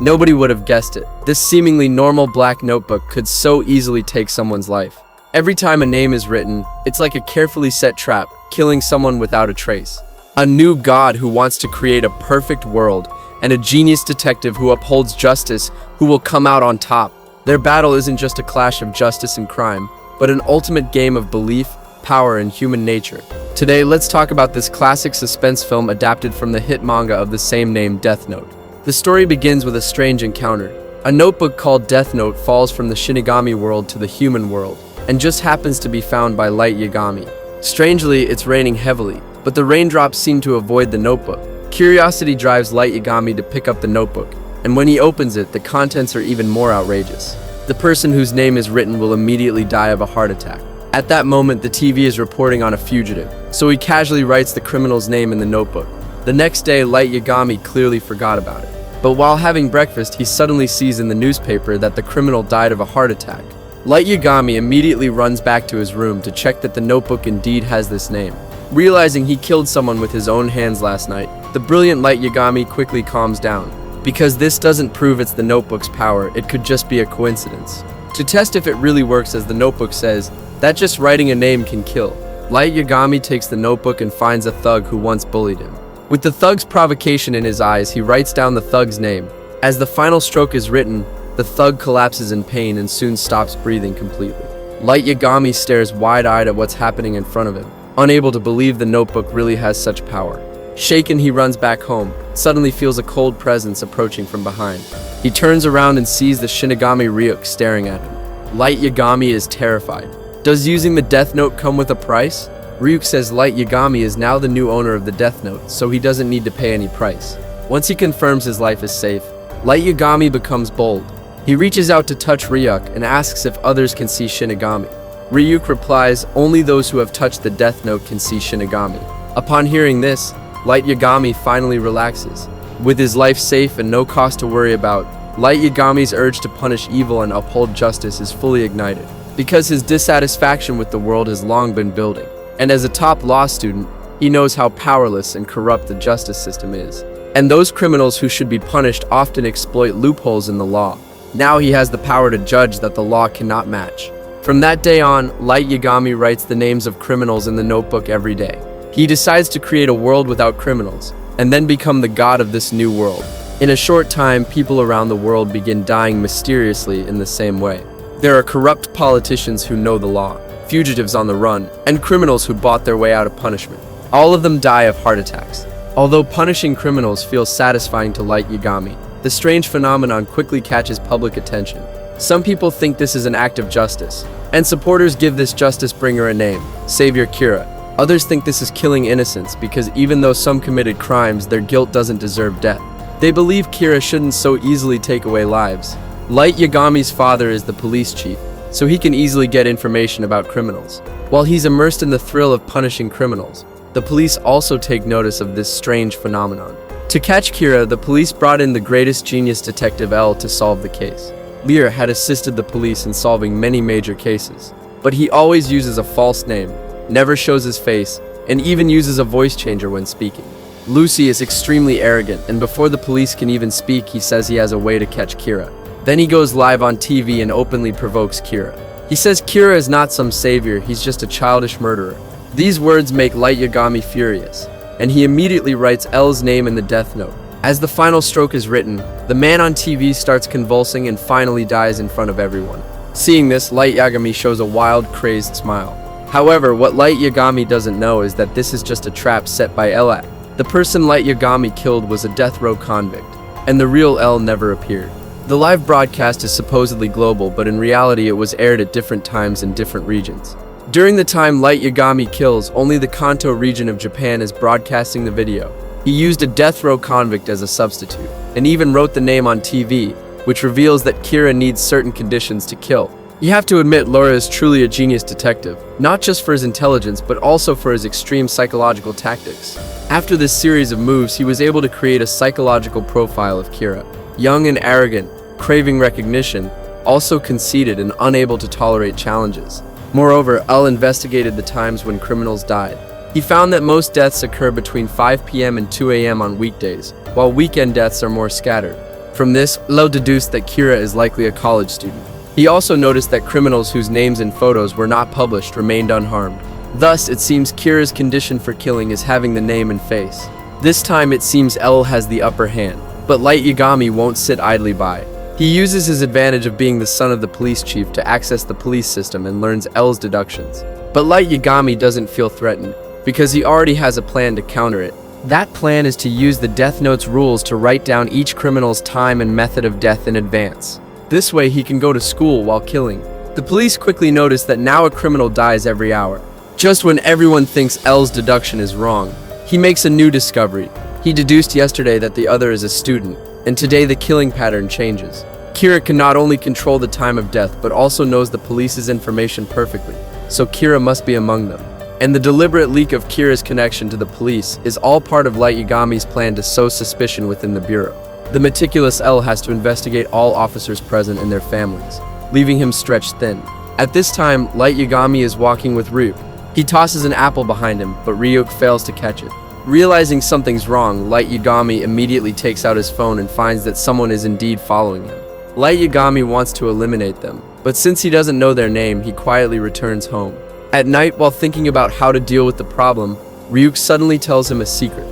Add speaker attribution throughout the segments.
Speaker 1: Nobody would have guessed it. This seemingly normal black notebook could so easily take someone's life. Every time a name is written, it's like a carefully set trap, killing someone without a trace. A new god who wants to create a perfect world, and a genius detective who upholds justice, who will come out on top. Their battle isn't just a clash of justice and crime, but an ultimate game of belief, power, and human nature. Today, let's talk about this classic suspense film adapted from the hit manga of the same name, Death Note. The story begins with a strange encounter. A notebook called Death Note falls from the Shinigami world to the human world, and just happens to be found by Light Yagami. Strangely, it's raining heavily, but the raindrops seem to avoid the notebook. Curiosity drives Light Yagami to pick up the notebook, and when he opens it, the contents are even more outrageous. The person whose name is written will immediately die of a heart attack. At that moment, the TV is reporting on a fugitive, so he casually writes the criminal's name in the notebook. The next day, Light Yagami clearly forgot about it. But while having breakfast, he suddenly sees in the newspaper that the criminal died of a heart attack. Light Yagami immediately runs back to his room to check that the notebook indeed has this name. Realizing he killed someone with his own hands last night, the brilliant Light Yagami quickly calms down. Because this doesn't prove it's the notebook's power, it could just be a coincidence. To test if it really works as the notebook says, that just writing a name can kill. Light Yagami takes the notebook and finds a thug who once bullied him. With the thug's provocation in his eyes, he writes down the thug's name. As the final stroke is written, the thug collapses in pain and soon stops breathing completely. Light Yagami stares wide-eyed at what's happening in front of him, unable to believe the notebook really has such power. Shaken, he runs back home, suddenly feels a cold presence approaching from behind. He turns around and sees the Shinigami Ryuk staring at him. Light Yagami is terrified. Does using the Death Note come with a price? Ryuk says Light Yagami is now the new owner of the Death Note, so he doesn't need to pay any price. Once he confirms his life is safe, Light Yagami becomes bold. He reaches out to touch Ryuk and asks if others can see Shinigami. Ryuk replies, only those who have touched the Death Note can see Shinigami. Upon hearing this, Light Yagami finally relaxes. With his life safe and no cost to worry about, Light Yagami's urge to punish evil and uphold justice is fully ignited, because his dissatisfaction with the world has long been building. And as a top law student, he knows how powerless and corrupt the justice system is. And those criminals who should be punished often exploit loopholes in the law. Now he has the power to judge that the law cannot match. From that day on, Light Yagami writes the names of criminals in the notebook every day. He decides to create a world without criminals, and then become the god of this new world. In a short time, people around the world begin dying mysteriously in the same way. There are corrupt politicians who know the law, fugitives on the run, and criminals who bought their way out of punishment. All of them die of heart attacks. Although punishing criminals feels satisfying to Light Yagami, the strange phenomenon quickly catches public attention. Some people think this is an act of justice, and supporters give this justice bringer a name, Savior Kira. Others think this is killing innocents because even though some committed crimes, their guilt doesn't deserve death. They believe Kira shouldn't so easily take away lives. Light Yagami's father is the police chief, so he can easily get information about criminals. While he's immersed in the thrill of punishing criminals, the police also take notice of this strange phenomenon. To catch Kira, the police brought in the greatest genius detective L to solve the case. Lear had assisted the police in solving many major cases, but he always uses a false name, never shows his face, and even uses a voice changer when speaking. Lucy is extremely arrogant, and before the police can even speak, he says he has a way to catch Kira. Then he goes live on TV and openly provokes Kira. He says Kira is not some savior, he's just a childish murderer. These words make Light Yagami furious, and he immediately writes L's name in the Death Note. As the final stroke is written, the man on TV starts convulsing and finally dies in front of everyone. Seeing this, Light Yagami shows a wild, crazed smile. However, what Light Yagami doesn't know is that this is just a trap set by L. The person Light Yagami killed was a death row convict, and the real L never appeared. The live broadcast is supposedly global, but in reality it was aired at different times in different regions. During the time Light Yagami kills, only the Kanto region of Japan is broadcasting the video. He used a death row convict as a substitute, and even wrote the name on TV, which reveals that Kira needs certain conditions to kill. You have to admit Laura is truly a genius detective, not just for his intelligence, but also for his extreme psychological tactics. After this series of moves, he was able to create a psychological profile of Kira. Young and arrogant, craving recognition, also conceited and unable to tolerate challenges. Moreover, L investigated the times when criminals died. He found that most deaths occur between 5 p.m. and 2 a.m. on weekdays, while weekend deaths are more scattered. From this, Lo deduced that Kira is likely a college student. He also noticed that criminals whose names and photos were not published remained unharmed. Thus, it seems Kira's condition for killing is having the name and face. This time, it seems L has the upper hand, but Light Yagami won't sit idly by. He uses his advantage of being the son of the police chief to access the police system and learns L's deductions. But Light Yagami doesn't feel threatened, because he already has a plan to counter it. That plan is to use the Death Note's rules to write down each criminal's time and method of death in advance. This way he can go to school while killing. The police quickly notice that now a criminal dies every hour. Just when everyone thinks L's deduction is wrong, he makes a new discovery. He deduced yesterday that the other is a student, and today the killing pattern changes. Kira can not only control the time of death but also knows the police's information perfectly, so Kira must be among them. And the deliberate leak of Kira's connection to the police is all part of Light Yagami's plan to sow suspicion within the bureau. The meticulous L has to investigate all officers present and their families, leaving him stretched thin. At this time, Light Yagami is walking with Ryuk. He tosses an apple behind him, but Ryuk fails to catch it. Realizing something's wrong, Light Yagami immediately takes out his phone and finds that someone is indeed following him. Light Yagami wants to eliminate them, but since he doesn't know their name, he quietly returns home. At night, while thinking about how to deal with the problem, Ryuk suddenly tells him a secret.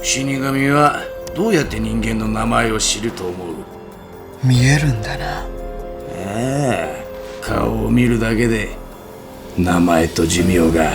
Speaker 2: 死神はどうやって人間の名前を知ると思う？
Speaker 3: 見えるんだな。
Speaker 2: ああ、顔を見るだけで名前と寿命が。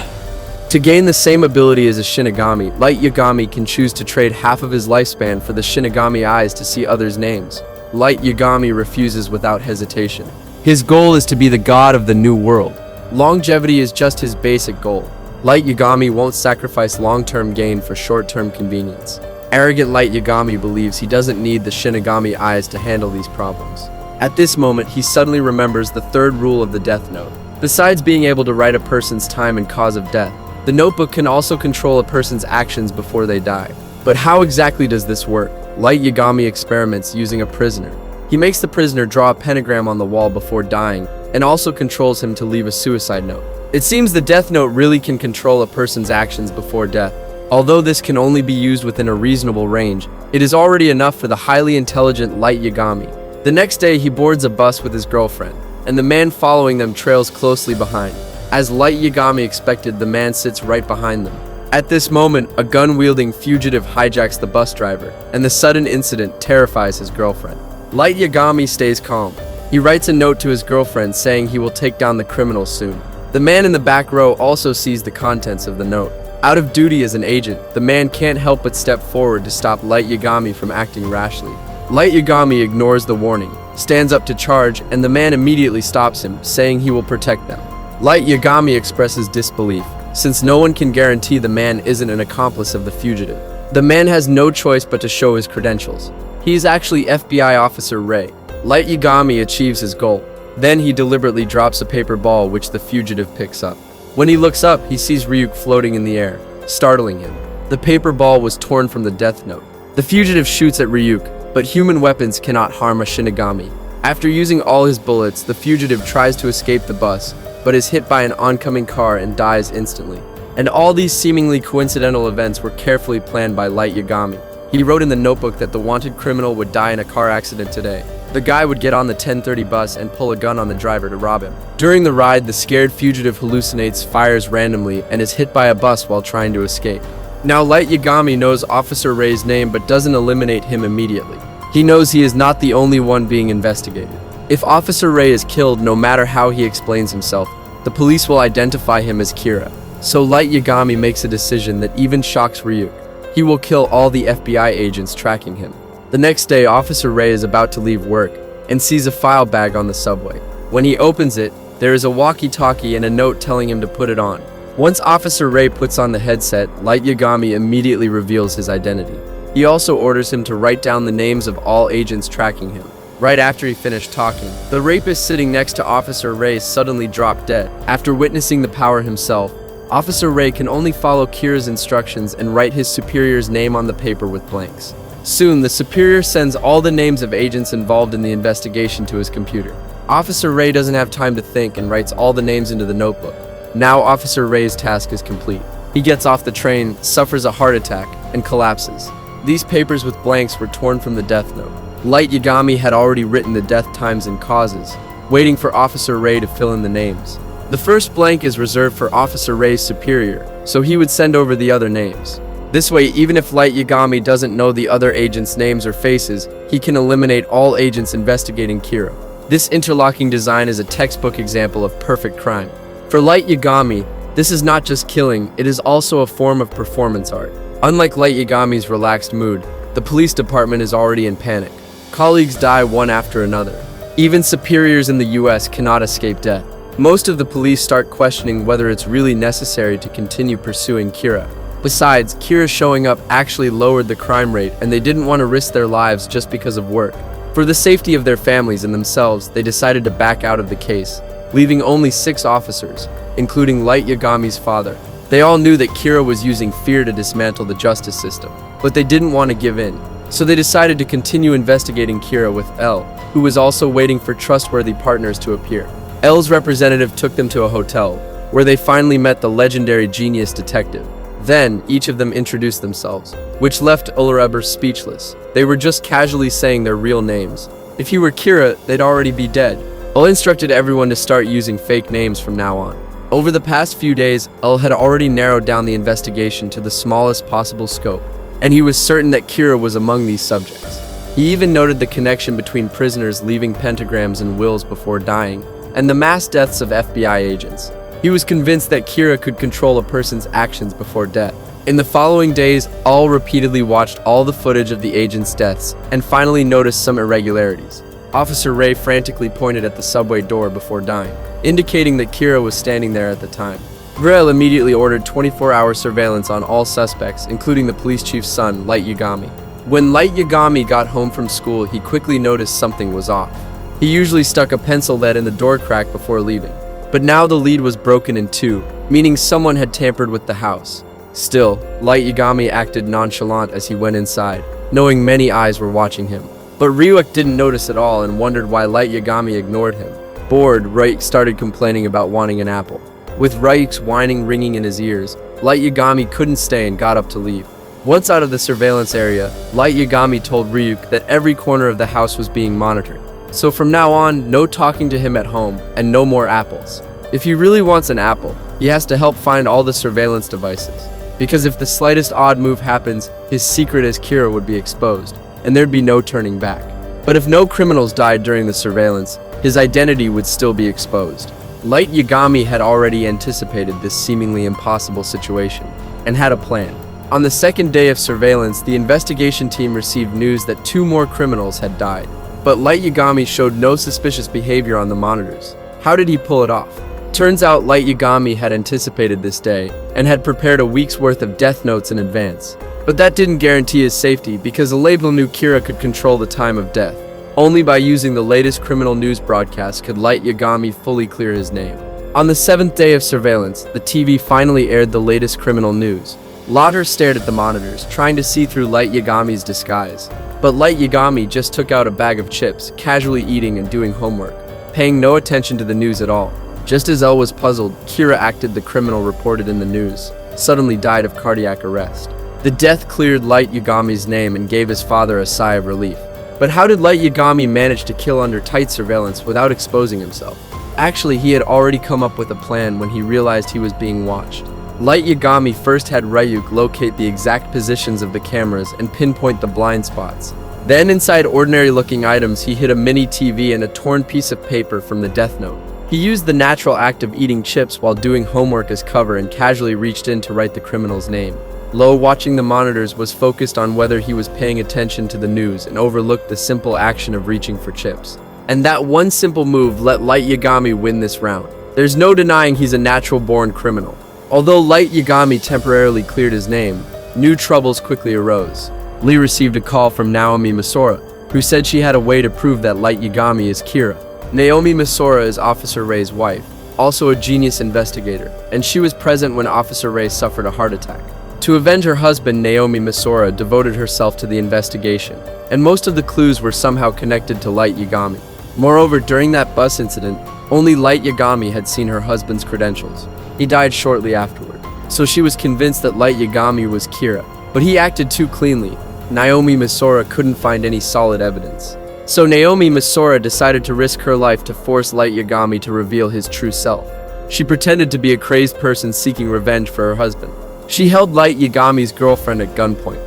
Speaker 1: To gain the same ability as a Shinigami, Light Yagami can choose to trade half of his lifespan for the Shinigami eyes to see others' names. Light Yagami refuses without hesitation. His goal is to be the god of the new world. Longevity is just his basic goal. Light Yagami won't sacrifice long-term gain for short-term convenience. Arrogant Light Yagami believes he doesn't need the Shinigami eyes to handle these problems. At this moment, he suddenly remembers the third rule of the Death Note. Besides being able to write a person's time and cause of death, the notebook can also control a person's actions before they die. But how exactly does this work? Light Yagami experiments using a prisoner. He makes the prisoner draw a pentagram on the wall before dying, and also controls him to leave a suicide note. It seems the Death Note really can control a person's actions before death. Although this can only be used within a reasonable range, it is already enough for the highly intelligent Light Yagami. The next day, he boards a bus with his girlfriend, and the man following them trails closely behind. As Light Yagami expected, the man sits right behind them. At this moment, a gun-wielding fugitive hijacks the bus driver, and the sudden incident terrifies his girlfriend. Light Yagami stays calm. He writes a note to his girlfriend saying he will take down the criminals soon. The man in the back row also sees the contents of the note. Out of duty as an agent, the man can't help but step forward to stop Light Yagami from acting rashly. Light Yagami ignores the warning, stands up to charge, and the man immediately stops him, saying he will protect them. Light Yagami expresses disbelief, since no one can guarantee the man isn't an accomplice of the fugitive. The man has no choice but to show his credentials. He is actually FBI Officer Ray. Light Yagami achieves his goal. Then he deliberately drops a paper ball which the fugitive picks up. When he looks up, he sees Ryuk floating in the air, startling him. The paper ball was torn from the Death Note. The fugitive shoots at Ryuk, but human weapons cannot harm a Shinigami. After using all his bullets, the fugitive tries to escape the bus, but is hit by an oncoming car and dies instantly. And all these seemingly coincidental events were carefully planned by Light Yagami. He wrote in the notebook that the wanted criminal would die in a car accident today. The guy would get on the 10:30 bus and pull a gun on the driver to rob him. During the ride, the scared fugitive hallucinates, fires randomly, and is hit by a bus while trying to escape. Now Light Yagami knows Officer Ray's name but doesn't eliminate him immediately. He knows he is not the only one being investigated. If Officer Ray is killed, no matter how he explains himself, the police will identify him as Kira. So Light Yagami makes a decision that even shocks Ryuk. He will kill all the FBI agents tracking him. The next day, Officer Ray is about to leave work and sees a file bag on the subway. When he opens it, there is a walkie-talkie and a note telling him to put it on. Once Officer Ray puts on the headset, Light Yagami immediately reveals his identity. He also orders him to write down the names of all agents tracking him. Right after he finished talking, the rapist sitting next to Officer Ray suddenly dropped dead. After witnessing the power himself, Officer Ray can only follow Kira's instructions and write his superior's name on the paper with blanks. Soon, the superior sends all the names of agents involved in the investigation to his computer. Officer Ray doesn't have time to think and writes all the names into the notebook. Now Officer Ray's task is complete. He gets off the train, suffers a heart attack, and collapses. These papers with blanks were torn from the Death Note. Light Yagami had already written the death times and causes, waiting for Officer Ray to fill in the names. The first blank is reserved for Officer Ray's superior, so he would send over the other names. This way, even if Light Yagami doesn't know the other agents' names or faces, he can eliminate all agents investigating Kira. This interlocking design is a textbook example of perfect crime. For Light Yagami, this is not just killing, it is also a form of performance art. Unlike Light Yagami's relaxed mood, the police department is already in panic. Colleagues die one after another. Even superiors in the US cannot escape death. Most of the police start questioning whether it's really necessary to continue pursuing Kira. Besides, Kira showing up actually lowered the crime rate, and they didn't want to risk their lives just because of work. For the safety of their families and themselves, they decided to back out of the case, leaving only 6 officers, including Light Yagami's father. They all knew that Kira was using fear to dismantle the justice system, but they didn't want to give in. So they decided to continue investigating Kira with L, who was also waiting for trustworthy partners to appear. L's representative took them to a hotel, where they finally met the legendary genius detective. Then, each of them introduced themselves, which left Ulreber speechless. They were just casually saying their real names. If he were Kira, they'd already be dead. Ul instructed everyone to start using fake names from now on. Over the past few days, Ul had already narrowed down the investigation to the smallest possible scope, and he was certain that Kira was among these subjects. He even noted the connection between prisoners leaving pentagrams and wills before dying, and the mass deaths of FBI agents. He was convinced that Kira could control a person's actions before death. In the following days, Ul repeatedly watched all the footage of the agents' deaths and finally noticed some irregularities. Officer Ray frantically pointed at the subway door before dying, indicating that Kira was standing there at the time. Grell immediately ordered 24-hour surveillance on all suspects, including the police chief's son, Light Yagami. When Light Yagami got home from school, he quickly noticed something was off. He usually stuck a pencil lead in the door crack before leaving, but now the lead was broken in 2, meaning someone had tampered with the house. Still, Light Yagami acted nonchalant as he went inside, knowing many eyes were watching him. But Ryuk didn't notice at all and wondered why Light Yagami ignored him. Bored, Ryuk started complaining about wanting an apple. With Ryuk's whining ringing in his ears, Light Yagami couldn't stay and got up to leave. Once out of the surveillance area, Light Yagami told Ryuk that every corner of the house was being monitored. So from now on, no talking to him at home, and no more apples. If he really wants an apple, he has to help find all the surveillance devices. Because if the slightest odd move happens, his secret as Kira would be exposed, and there'd be no turning back. But if no criminals died during the surveillance, his identity would still be exposed. Light Yagami had already anticipated this seemingly impossible situation, and had a plan. On the second day of surveillance, the investigation team received news that 2 more criminals had died. But Light Yagami showed no suspicious behavior on the monitors. How did he pull it off? Turns out Light Yagami had anticipated this day, and had prepared a week's worth of death notes in advance. But that didn't guarantee his safety, because the label knew Kira could control the time of death. Only by using the latest criminal news broadcast could Light Yagami fully clear his name. On the 7th day of surveillance, the TV finally aired the latest criminal news. Lotter stared at the monitors, trying to see through Light Yagami's disguise. But Light Yagami just took out a bag of chips, casually eating and doing homework, paying no attention to the news at all. Just as Elle was puzzled, Kira acted the criminal reported in the news, suddenly died of cardiac arrest. The death cleared Light Yagami's name and gave his father a sigh of relief. But how did Light Yagami manage to kill under tight surveillance without exposing himself? Actually, he had already come up with a plan when he realized he was being watched. Light Yagami first had Ryuk locate the exact positions of the cameras and pinpoint the blind spots. Then inside ordinary-looking items, he hid a mini TV and a torn piece of paper from the death note. He used the natural act of eating chips while doing homework as cover and casually reached in to write the criminal's name. Lo, watching the monitors, was focused on whether he was paying attention to the news and overlooked the simple action of reaching for chips. And that one simple move let Light Yagami win this round. There's no denying he's a natural-born criminal. Although Light Yagami temporarily cleared his name, new troubles quickly arose. Lee received a call from Naomi Masora, who said she had a way to prove that Light Yagami is Kira. Naomi Masora is Officer Ray's wife, also a genius investigator, and she was present when Officer Ray suffered a heart attack. To avenge her husband, Naomi Masora devoted herself to the investigation, and most of the clues were somehow connected to Light Yagami. Moreover, during that bus incident, only Light Yagami had seen her husband's credentials. He died shortly afterward, so she was convinced that Light Yagami was Kira, but he acted too cleanly. Naomi Misora couldn't find any solid evidence. So Naomi Misora decided to risk her life to force Light Yagami to reveal his true self. She pretended to be a crazed person seeking revenge for her husband. She held Light Yagami's girlfriend at gunpoint.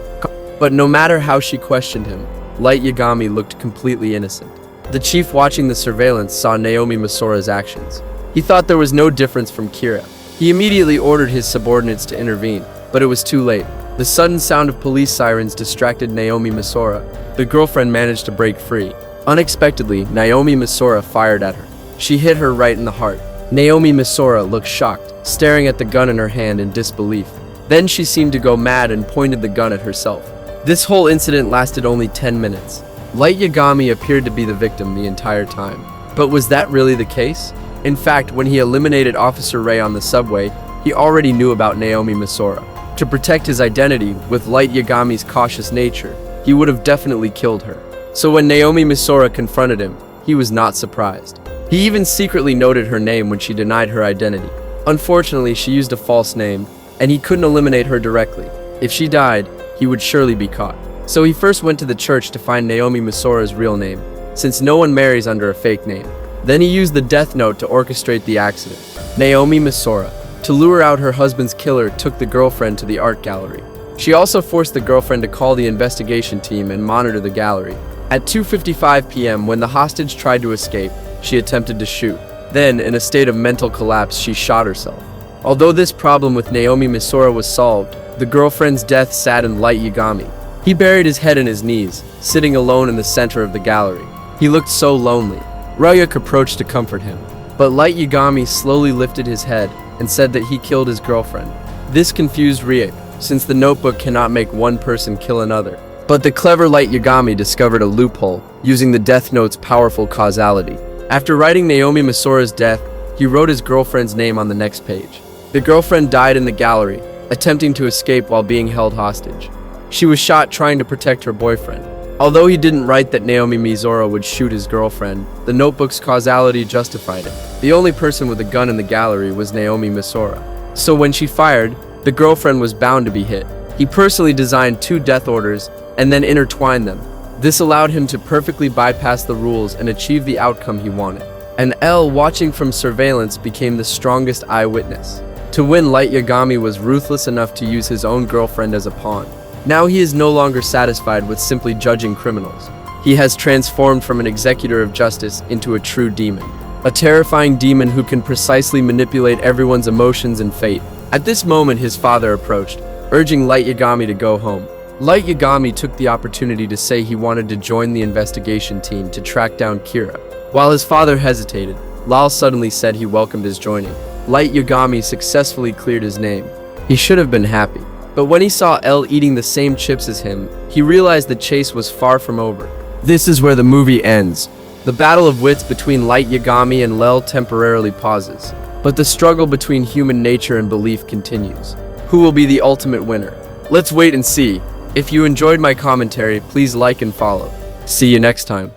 Speaker 1: But no matter how she questioned him, Light Yagami looked completely innocent. The chief watching the surveillance saw Naomi Misora's actions. He thought there was no difference from Kira. He immediately ordered his subordinates to intervene, but it was too late. The sudden sound of police sirens distracted Naomi Misora. The girlfriend managed to break free. Unexpectedly, Naomi Misora fired at her. She hit her right in the heart. Naomi Misora looked shocked, staring at the gun in her hand in disbelief. Then she seemed to go mad and pointed the gun at herself. This whole incident lasted only 10 minutes. Light Yagami appeared to be the victim the entire time. But was that really the case? In fact, when he eliminated Officer Ray on the subway, he already knew about Naomi Misora. To protect his identity, with Light Yagami's cautious nature, he would have definitely killed her. So when Naomi Misora confronted him, he was not surprised. He even secretly noted her name when she denied her identity. Unfortunately, she used a false name, and he couldn't eliminate her directly. If she died, he would surely be caught. So he first went to the church to find Naomi Misora's real name, since no one marries under a fake name. Then he used the death note to orchestrate the accident. Naomi Misora, to lure out her husband's killer, took the girlfriend to the art gallery. She also forced the girlfriend to call the investigation team and monitor the gallery. At 2:55 p.m., when the hostage tried to escape, she attempted to shoot. Then, in a state of mental collapse, she shot herself. Although this problem with Naomi Misora was solved, the girlfriend's death saddened Light Yagami. He buried his head in his knees, sitting alone in the center of the gallery. He looked so lonely. Ryuk approached to comfort him, but Light Yagami slowly lifted his head and said that he killed his girlfriend. This confused Ryuk, since the notebook cannot make one person kill another. But the clever Light Yagami discovered a loophole, using the Death Note's powerful causality. After writing Naomi Misora's death, he wrote his girlfriend's name on the next page. The girlfriend died in the gallery, attempting to escape while being held hostage. She was shot trying to protect her boyfriend. Although he didn't write that Naomi Misora would shoot his girlfriend, the notebook's causality justified it. The only person with a gun in the gallery was Naomi Misora. So when she fired, the girlfriend was bound to be hit. He personally designed 2 death orders and then intertwined them. This allowed him to perfectly bypass the rules and achieve the outcome he wanted. And L, watching from surveillance, became the strongest eyewitness. To win, Light Yagami was ruthless enough to use his own girlfriend as a pawn. Now he is no longer satisfied with simply judging criminals. He has transformed from an executor of justice into a true demon. A terrifying demon who can precisely manipulate everyone's emotions and fate. At this moment, his father approached, urging Light Yagami to go home. Light Yagami took the opportunity to say he wanted to join the investigation team to track down Kira. While his father hesitated, Lal suddenly said he welcomed his joining. Light Yagami successfully cleared his name. He should have been happy. But when he saw L eating the same chips as him, he realized the chase was far from over. This is where the movie ends. The battle of wits between Light Yagami and Lel temporarily pauses. But the struggle between human nature and belief continues. Who will be the ultimate winner? Let's wait and see. If you enjoyed my commentary, please like and follow. See you next time.